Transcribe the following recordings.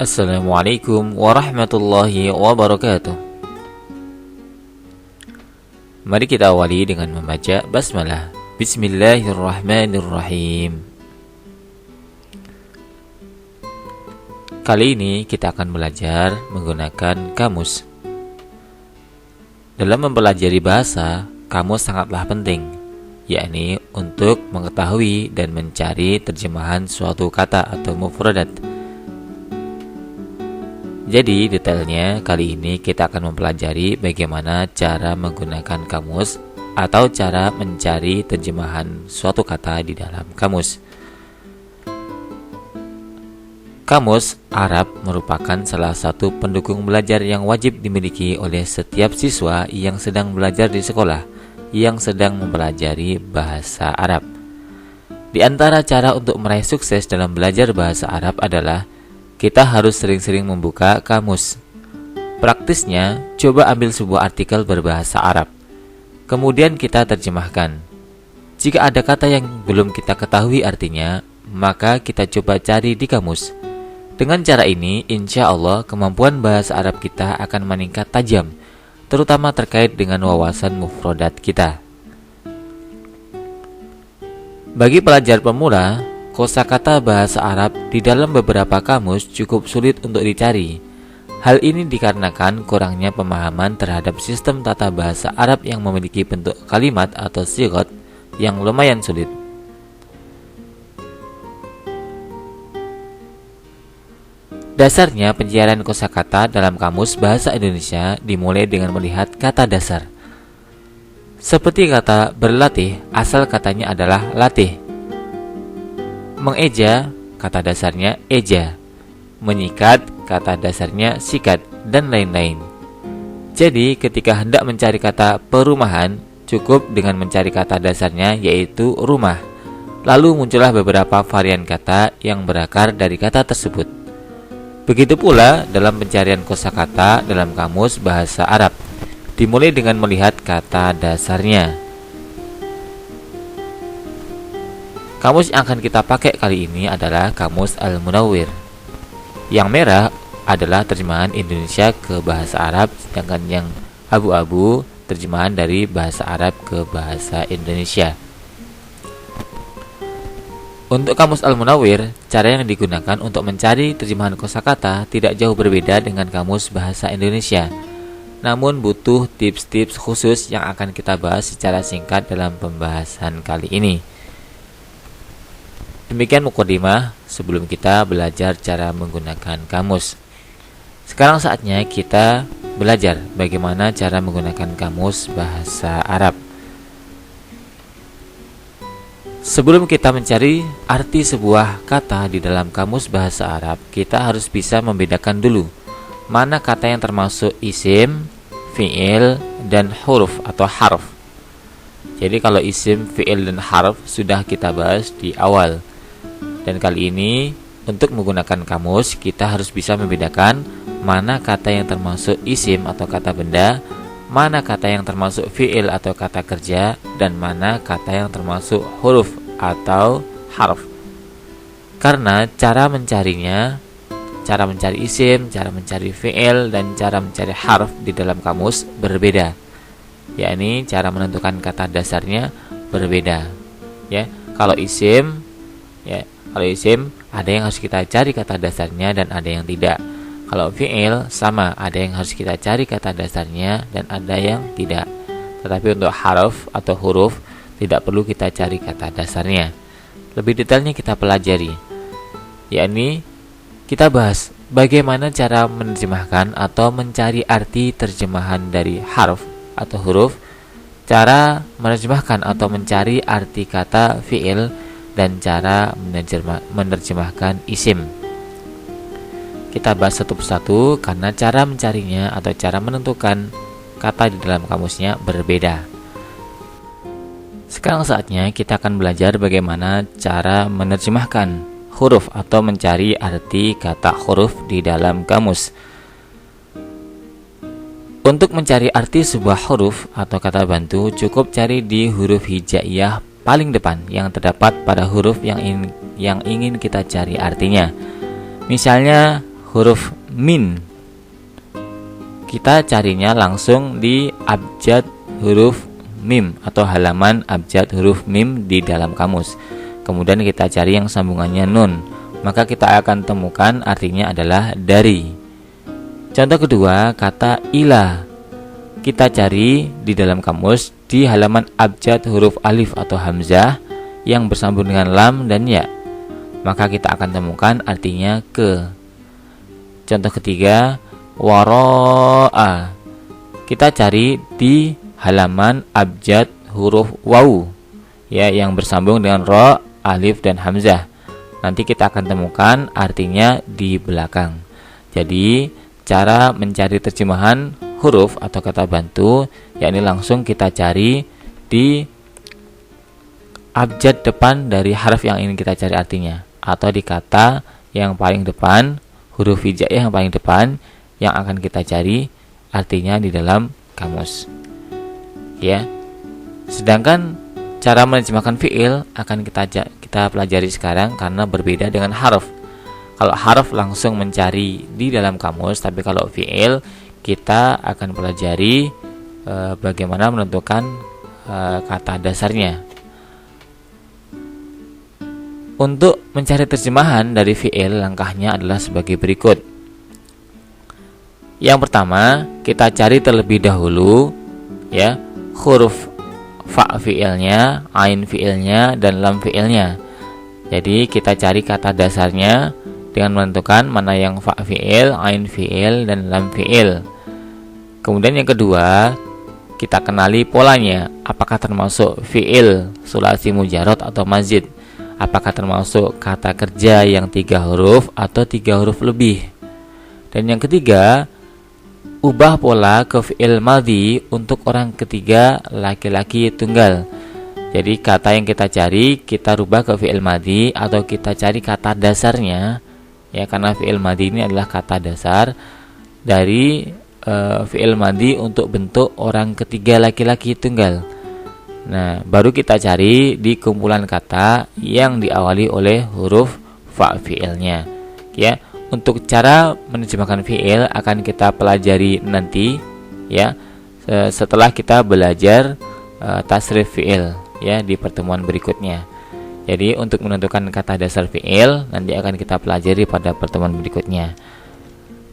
Assalamualaikum warahmatullahi wabarakatuh. Mari kita awali dengan membaca basmalah. Bismillahirrahmanirrahim. Kali ini kita akan belajar menggunakan kamus. Dalam mempelajari bahasa, kamus sangatlah penting, yakni untuk mengetahui dan mencari terjemahan suatu kata atau mufradat. Jadi detailnya kali ini kita akan mempelajari bagaimana cara menggunakan kamus atau cara mencari terjemahan suatu kata di dalam kamus. Kamus Arab merupakan salah satu pendukung belajar yang wajib dimiliki oleh setiap siswa yang sedang belajar di sekolah yang sedang mempelajari bahasa Arab. Di antara cara untuk meraih sukses dalam belajar bahasa Arab adalah kita harus sering-sering membuka kamus. Praktisnya, coba ambil sebuah artikel berbahasa Arab. Kemudian kita terjemahkan. Jika ada kata yang belum kita ketahui artinya, maka kita coba cari di kamus. Dengan cara ini, insya Allah kemampuan bahasa Arab kita akan meningkat tajam, terutama terkait dengan wawasan mufradat kita. Bagi pelajar pemula, kosakata bahasa Arab di dalam beberapa kamus cukup sulit untuk dicari. Hal ini dikarenakan kurangnya pemahaman terhadap sistem tata bahasa Arab yang memiliki bentuk kalimat atau sigot yang lumayan sulit. Dasarnya pencarian kosakata dalam kamus bahasa Indonesia dimulai dengan melihat kata dasar. Seperti kata berlatih, asal katanya adalah latih. Mengeja, kata dasarnya eja. Menyikat, kata dasarnya sikat, dan lain-lain. Jadi, ketika hendak mencari kata perumahan, cukup dengan mencari kata dasarnya yaitu rumah. Lalu muncullah beberapa varian kata yang berakar dari kata tersebut. Begitu pula dalam pencarian kosakata dalam kamus bahasa Arab. Dimulai dengan melihat kata dasarnya. Kamus yang akan kita pakai kali ini adalah kamus Al-Munawwir. Yang merah adalah terjemahan Indonesia ke bahasa Arab, sedangkan yang abu-abu terjemahan dari bahasa Arab ke bahasa Indonesia. Untuk kamus Al-Munawwir, cara yang digunakan untuk mencari terjemahan kosakata tidak jauh berbeda dengan kamus bahasa Indonesia. Namun butuh tips-tips khusus yang akan kita bahas secara singkat dalam pembahasan kali ini. Demikian mukadimah sebelum kita belajar cara menggunakan kamus. Sekarang saatnya kita belajar bagaimana cara menggunakan kamus bahasa Arab. Sebelum kita mencari arti sebuah kata di dalam kamus bahasa Arab, kita harus bisa membedakan dulu mana kata yang termasuk isim, fi'il, dan huruf atau harf. Jadi kalau isim, fi'il, dan harf sudah kita bahas di awal. Dan kali ini untuk menggunakan kamus kita harus bisa membedakan mana kata yang termasuk isim atau kata benda, mana kata yang termasuk fi'il atau kata kerja, dan mana kata yang termasuk huruf atau harf. Karena cara mencarinya, cara mencari isim, cara mencari fi'il, dan cara mencari harf di dalam kamus berbeda. Yakni cara menentukan kata dasarnya berbeda. Ya, kalau isim ada yang harus kita cari kata dasarnya dan ada yang tidak. Kalau fi'il sama, ada yang harus kita cari kata dasarnya dan ada yang tidak. Tetapi untuk harf atau huruf tidak perlu kita cari kata dasarnya. Lebih detailnya kita pelajari, yakni kita bahas bagaimana cara menerjemahkan atau mencari arti terjemahan dari harf atau huruf, cara menerjemahkan atau mencari arti kata fi'il, dan cara menerjemahkan isim. Kita bahas satu persatu karena cara mencarinya atau cara menentukan kata di dalam kamusnya berbeda. Sekarang saatnya kita akan belajar bagaimana cara menerjemahkan huruf atau mencari arti kata huruf di dalam kamus. Untuk mencari arti sebuah huruf atau kata bantu, cukup cari di huruf hijaiyah paling depan yang terdapat pada huruf yang ingin kita cari artinya. Misalnya huruf min. Kita carinya langsung di abjad huruf mim atau halaman abjad huruf mim di dalam kamus. Kemudian kita cari yang sambungannya nun, maka kita akan temukan artinya adalah dari. Contoh kedua, kata ila. Kita cari di dalam kamus di halaman abjad huruf alif atau hamzah yang bersambung dengan lam dan ya, maka kita akan temukan artinya ke. Contoh ketiga, waro'a. Kita cari di halaman abjad huruf waw, ya, yang bersambung dengan ro, alif dan hamzah. Nanti kita akan temukan artinya di belakang. Jadi cara mencari terjemahan huruf atau kata bantu, yakni langsung kita cari di abjad depan dari harf yang ingin kita cari artinya, atau di kata yang paling depan, huruf hijaiyah yang paling depan yang akan kita cari artinya di dalam kamus. Ya. Sedangkan cara menerjemahkan fiil akan kita pelajari sekarang karena berbeda dengan harf. Kalau harf langsung mencari di dalam kamus, tapi kalau fiil kita akan pelajari bagaimana menentukan kata dasarnya. Untuk mencari terjemahan dari fiil, langkahnya adalah sebagai berikut. Yang pertama, kita cari terlebih dahulu, ya, huruf fa fiilnya, ain fiilnya, dan lam fiilnya. Jadi kita cari kata dasarnya dengan menentukan mana yang fa fiil, ain fiil, dan lam fiil. Kemudian yang kedua, kita kenali polanya. Apakah termasuk fiil sulasi mujarad atau mazid? Apakah termasuk kata kerja yang 3 huruf atau 3 huruf lebih? Dan yang ketiga, ubah pola ke fiil madhi untuk orang ketiga laki-laki tunggal. Jadi kata yang kita cari kita rubah ke fiil madhi atau kita cari kata dasarnya, ya, karena fiil madhi ini adalah kata dasar dari fiil madhi untuk bentuk orang ketiga laki-laki tunggal. Nah, baru kita cari di kumpulan kata yang diawali oleh huruf fa fiilnya. Ya, untuk cara menerjemahkan fiil akan kita pelajari nanti, ya, setelah kita belajar tasrif fiil, ya, di pertemuan berikutnya. Jadi untuk menentukan kata dasar fiil nanti akan kita pelajari pada pertemuan berikutnya.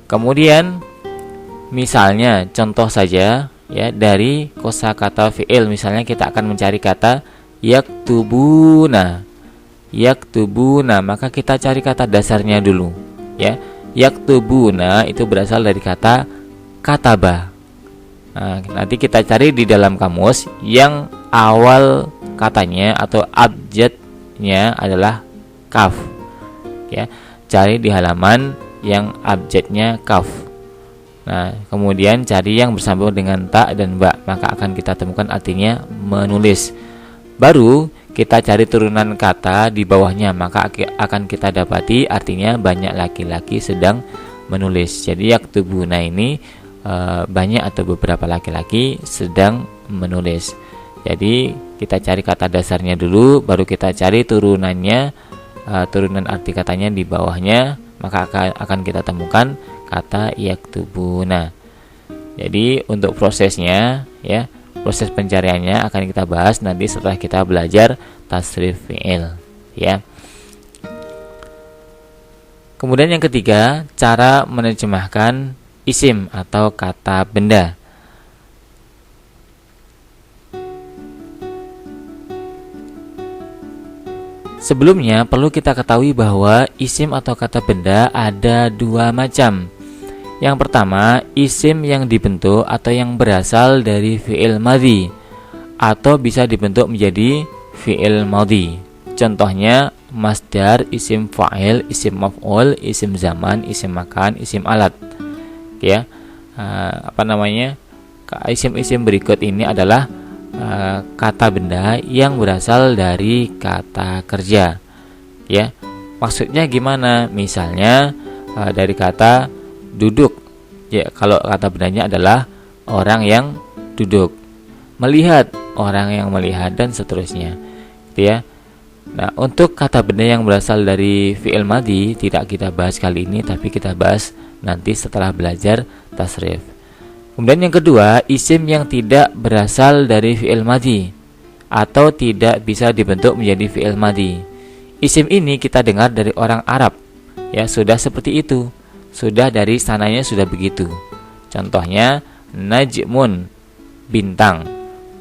Kemudian misalnya contoh saja, ya, dari kosakata fiil, misalnya kita akan mencari kata yaktubuna. Yaktubuna, maka kita cari kata dasarnya dulu, ya. Yaktubuna itu berasal dari kata kataba. Nah, nanti kita cari di dalam kamus yang awal katanya atau abjadnya adalah kaf, ya. Cari di halaman yang abjadnya kaf. Nah, kemudian cari yang bersambung dengan ta dan ba, maka akan kita temukan artinya menulis. Baru kita cari turunan kata di bawahnya, maka akan kita dapati artinya banyak laki-laki sedang menulis. Jadi yaktubuna ini banyak atau beberapa laki-laki sedang menulis. Jadi kita cari kata dasarnya dulu, baru kita cari turunannya, turunan arti katanya di bawahnya, maka akan kita temukan kata yaktubuna. Jadi untuk prosesnya, ya, proses pencariannya akan kita bahas nanti setelah kita belajar tasrif fi'il, ya. Kemudian yang ketiga, cara menerjemahkan isim atau kata benda. Sebelumnya perlu kita ketahui bahwa isim atau kata benda ada 2 macam. Yang pertama, isim yang dibentuk atau yang berasal dari fi'il madhi atau bisa dibentuk menjadi fi'il madhi. Contohnya masdar, isim fa'il, isim maf'ul, isim zaman, isim makan, isim alat. Ya, isim-isim berikut ini adalah kata benda yang berasal dari kata kerja. Ya, maksudnya gimana? Misalnya dari kata duduk, ya, kalau kata bendanya adalah orang yang duduk. Melihat, orang yang melihat, dan seterusnya, gitu ya. Nah, untuk kata benda yang berasal dari fi'il madhi tidak kita bahas kali ini, tapi kita bahas nanti setelah belajar tasrif. Kemudian yang kedua, isim yang tidak berasal dari fi'il madhi atau tidak bisa dibentuk menjadi fi'il madhi. Isim ini kita dengar dari orang Arab, ya, sudah seperti itu, sudah dari sananya sudah begitu. Contohnya najmun, bintang,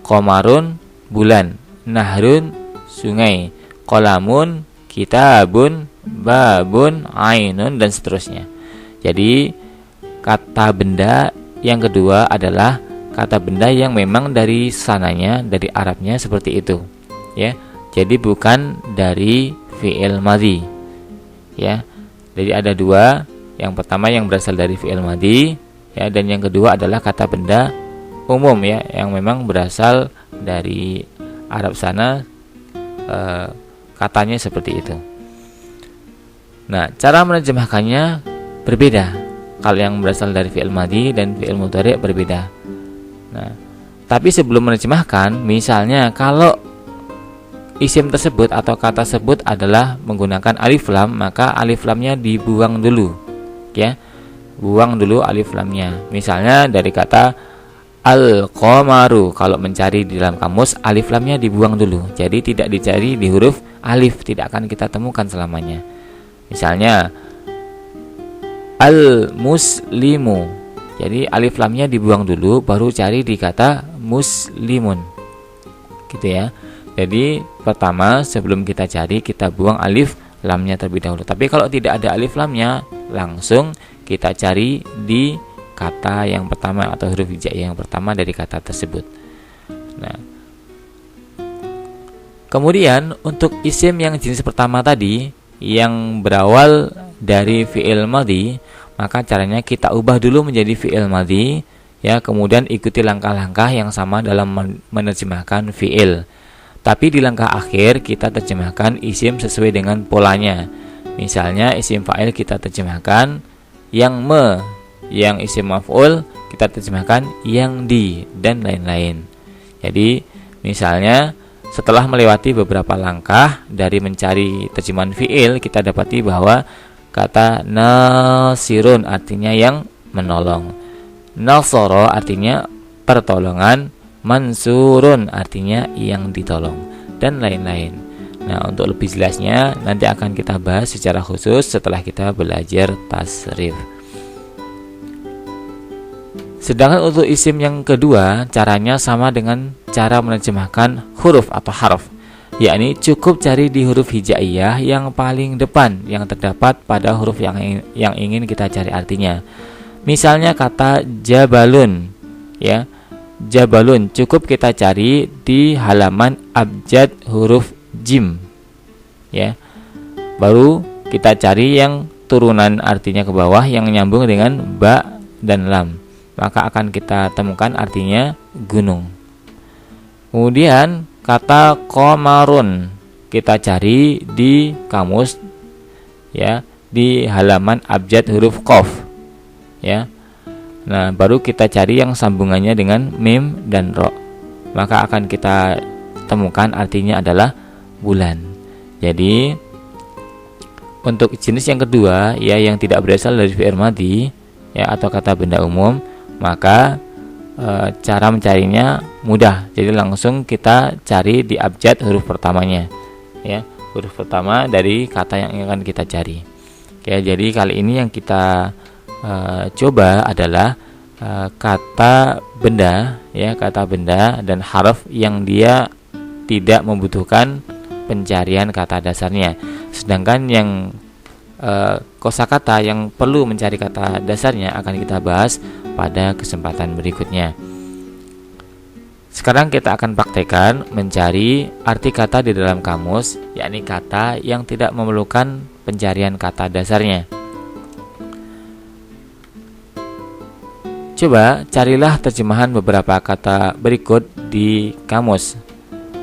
qamarun, bulan, nahrun, sungai, qalamun, kitabun, babun, ainun, dan seterusnya. Jadi kata benda yang kedua adalah kata benda yang memang dari sananya, dari Arabnya seperti itu, ya. Jadi bukan dari fi'il madhi, ya. Jadi ada dua. Yang pertama yang berasal dari fi'il madhi, ya, dan yang kedua adalah kata benda umum, ya, yang memang berasal dari Arab sana, katanya seperti itu. Nah, cara menerjemahkannya berbeda. Kalau yang berasal dari fi'il madhi dan fi'il mudhari' berbeda. Nah, tapi sebelum menerjemahkan, misalnya kalau isim tersebut atau kata tersebut adalah menggunakan alif lam, maka alif lamnya dibuang dulu, ya. Buang dulu alif lamnya. Misalnya dari kata al-qamaru, kalau mencari di dalam kamus alif lamnya dibuang dulu. Jadi tidak dicari di huruf alif, tidak akan kita temukan selamanya. Misalnya al-muslimu, jadi alif lamnya dibuang dulu, baru cari di kata muslimun, gitu ya. Jadi pertama sebelum kita cari, kita buang alif lamnya terlebih dahulu. Tapi kalau tidak ada alif lamnya, langsung kita cari di kata yang pertama atau huruf hijaiyah yang pertama dari kata tersebut. Nah, kemudian untuk isim yang jenis pertama tadi yang berawal dari fi'il madhi, maka caranya kita ubah dulu menjadi fi'il madhi, ya, kemudian ikuti langkah-langkah yang sama dalam menerjemahkan fi'il. Tapi di langkah akhir kita terjemahkan isim sesuai dengan polanya. Misalnya isim fa'il kita terjemahkan yang me, yang isim maf'ul kita terjemahkan yang di, dan lain-lain. Jadi misalnya setelah melewati beberapa langkah dari mencari terjemahan fi'il, kita dapati bahwa kata nasirun artinya yang menolong, nasoro artinya pertolongan, mansurun artinya yang ditolong, dan lain-lain. Nah, untuk lebih jelasnya nanti akan kita bahas secara khusus setelah kita belajar tasrif. Sedangkan untuk isim yang kedua, caranya sama dengan cara menerjemahkan huruf atau harf, yakni cukup cari di huruf hijaiyah yang paling depan yang terdapat pada huruf yang ingin kita cari artinya. Misalnya kata jabalun, ya, jabalun cukup kita cari di halaman abjad huruf jim, ya. Baru kita cari yang turunan artinya ke bawah yang nyambung dengan ba dan lam, maka akan kita temukan artinya gunung. Kemudian kata qamarun kita cari di kamus, ya, di halaman abjad huruf qaf, ya. Nah, baru kita cari yang sambungannya dengan mim dan ro, maka akan kita temukan artinya adalah bulan. Jadi untuk jenis yang kedua, ya, yang tidak berasal dari fi'il madhi, ya, atau kata benda umum, maka cara mencarinya mudah. Jadi langsung kita cari di abjad huruf pertamanya, ya, huruf pertama dari kata yang akan kita cari. Oke, jadi kali ini yang kita coba adalah kata benda, ya, kata benda dan harf yang dia tidak membutuhkan pencarian kata dasarnya. Sedangkan yang kosakata yang perlu mencari kata dasarnya akan kita bahas pada kesempatan berikutnya. Sekarang kita akan praktekkan mencari arti kata di dalam kamus, yakni kata yang tidak memerlukan pencarian kata dasarnya. Coba carilah terjemahan beberapa kata berikut di kamus.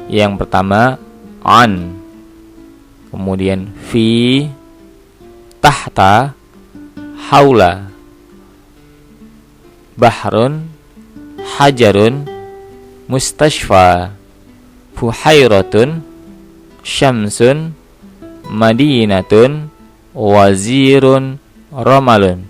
Yang pertama on, kemudian fi, tahta, haula, bahrun, hajarun, mustashfa, fuhairatun, syamsun, madinatun, wazirun, romalun.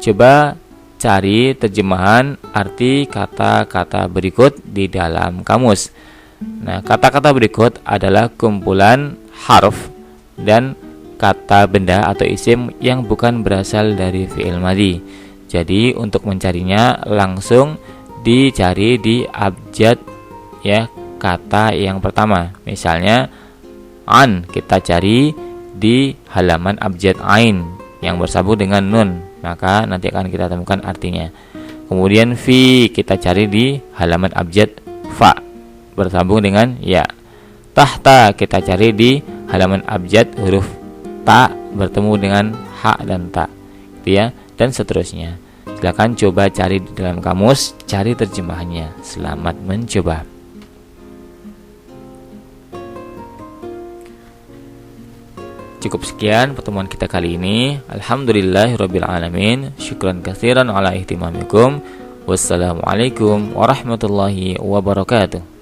Coba cari terjemahan arti kata-kata berikut di dalam kamus. Nah, kata-kata berikut adalah kumpulan harf dan kata benda atau isim yang bukan berasal dari fi'il madhi. Jadi untuk mencarinya langsung dicari di abjad ya, kata yang pertama. Misalnya an, kita cari di halaman abjad ain yang bersambung dengan nun, maka nanti akan kita temukan artinya. Kemudian fi, kita cari di halaman abjad fa bersambung dengan ya. Tahta, kita cari di halaman abjad huruf ta bertemu dengan ha dan ta, gitu ya, dan seterusnya. Silakan coba cari di dalam kamus, cari terjemahannya. Selamat mencoba. Cukup sekian pertemuan kita kali ini. Alhamdulillahirabbil alamin. Syukran katsiran ala ihtimamikum. Wassalamualaikum warahmatullahi wabarakatuh.